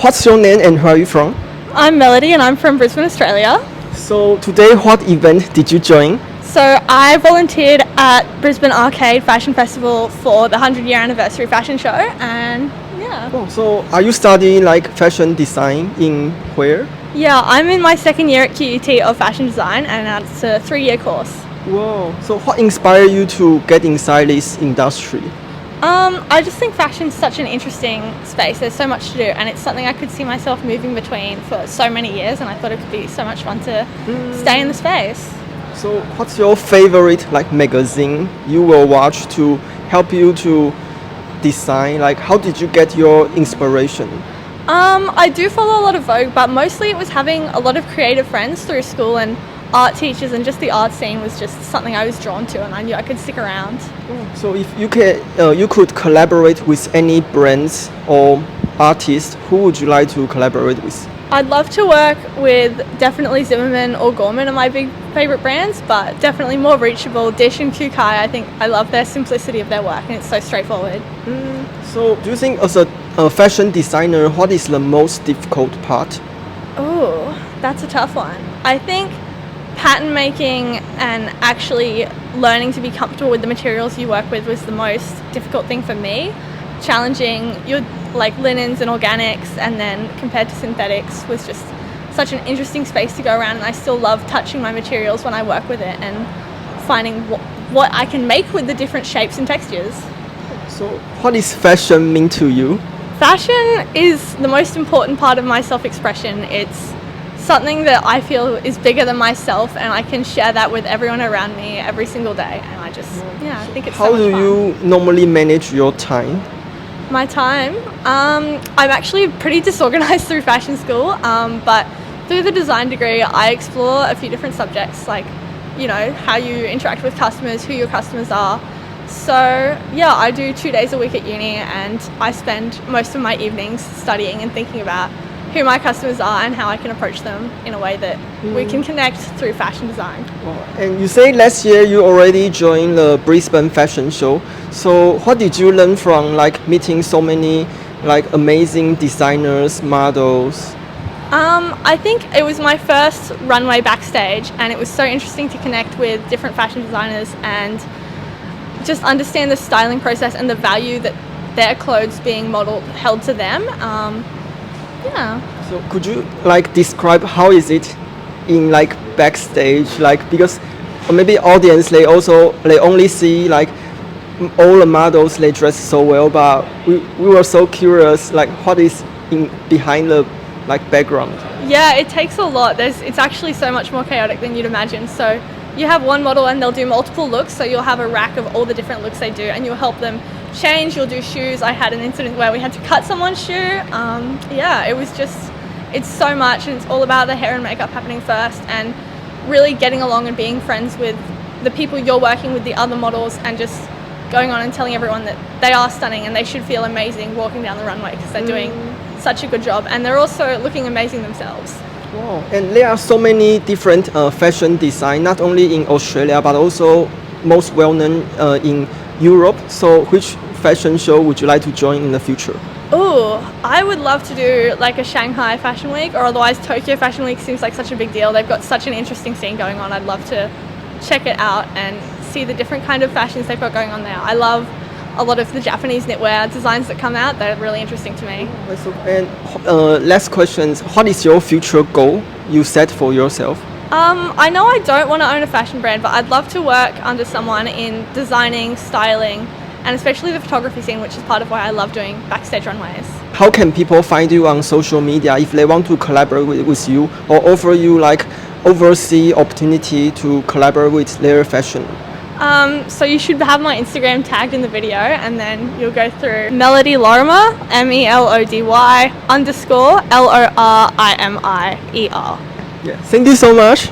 what's your name and where are you from? I'm Melody and I'm from Brisbane, Australia. So today, what event did you join? So I volunteered at Brisbane Arcade Fashion Festival for the 100-year anniversary fashion show, and yeah. Oh, so are you studying like fashion design in where? Yeah, I'm in my second year at QUT of fashion design, and it's a 3-year course. Wow. So what inspired you to get inside this industry? I just think fashion's such an interesting space. There's so much to do, and it's something I could see myself moving between for so many years, and I thought it could be so much fun to stay in the space. So what's your favorite like magazine you will watch to help you to design? Like how did you get your inspiration? I do follow a lot of Vogue, but mostly it was having a lot of creative friends through school and art teachers, and just the art scene was just something I was drawn to, and I knew I could stick around. So if you could collaborate with any brands or artists, who would you like to collaborate with? I'd love to work with definitely Zimmerman or Gorman are my big favourite brands, but definitely more reachable, Dish and Kukai. I think I love their simplicity of their work, and it's so straightforward. So do you think as a fashion designer, what is the most difficult part? Oh, that's a tough one. I think pattern making and actually learning to be comfortable with the materials you work with was the most difficult thing for me. Challenging your like linens and organics, and then compared to synthetics, was just such an interesting space to go around, and I still love touching my materials when I work with it and finding what I can make with the different shapes and textures. So what does fashion mean to you? Fashion is the most important part of my self-expression. It's something that I feel is bigger than myself, and I can share that with everyone around me every single day, and I just I think it's so How much do fun. you normally manage your time? My time? I'm actually pretty disorganized through fashion school, but through the design degree I explore a few different subjects, like, you know, how you interact with customers, who your customers are. So yeah, I do 2 days a week at uni, and I spend most of my evenings studying and thinking about who my customers are and how I can approach them in a way that we can connect through fashion design. And you say last year you already joined the Brisbane Fashion Show. So what did you learn from like meeting so many like amazing designers, models? I think it was my first runway backstage, and it was so interesting to connect with different fashion designers and just understand the styling process and the value that their clothes being modeled held to them. So could you like describe how is it in like backstage, like because maybe audience they only see like all the models they dress so well, but we were so curious like what is in behind the like background. Yeah, it takes a lot. It's actually so much more chaotic than you'd imagine. So you have one model and they'll do multiple looks, so you'll have a rack of all the different looks they do, and you'll help them change. You'll do shoes. I had an incident where we had to cut someone's shoe. It's so much, and it's all about the hair and makeup happening first, and really getting along and being friends with the people you're working with, the other models, and just going on and telling everyone that they are stunning and they should feel amazing walking down the runway because they're doing such a good job, and they're also looking amazing themselves. Wow. And there are so many different fashion design, not only in Australia but also most well known in Europe. So which fashion show would you like to join in the future? Oh, I would love to do like a Shanghai Fashion Week, or otherwise Tokyo Fashion Week seems like such a big deal. They've got such an interesting scene going on. I'd love to check it out and see the different kind of fashions they've got going on there. I love a lot of the Japanese knitwear designs that come out. They're really interesting to me. And last questions, what is your future goal you set for yourself? I know I don't want to own a fashion brand, but I'd love to work under someone in designing, styling, and especially the photography scene, which is part of why I love doing backstage runways. How can people find you on social media if they want to collaborate with you or offer you like overseas opportunity to collaborate with their fashion? So you should have my Instagram tagged in the video, and then you'll go through Melody Lorimer, MELODY_LORIMIER. Yeah, thank you so much.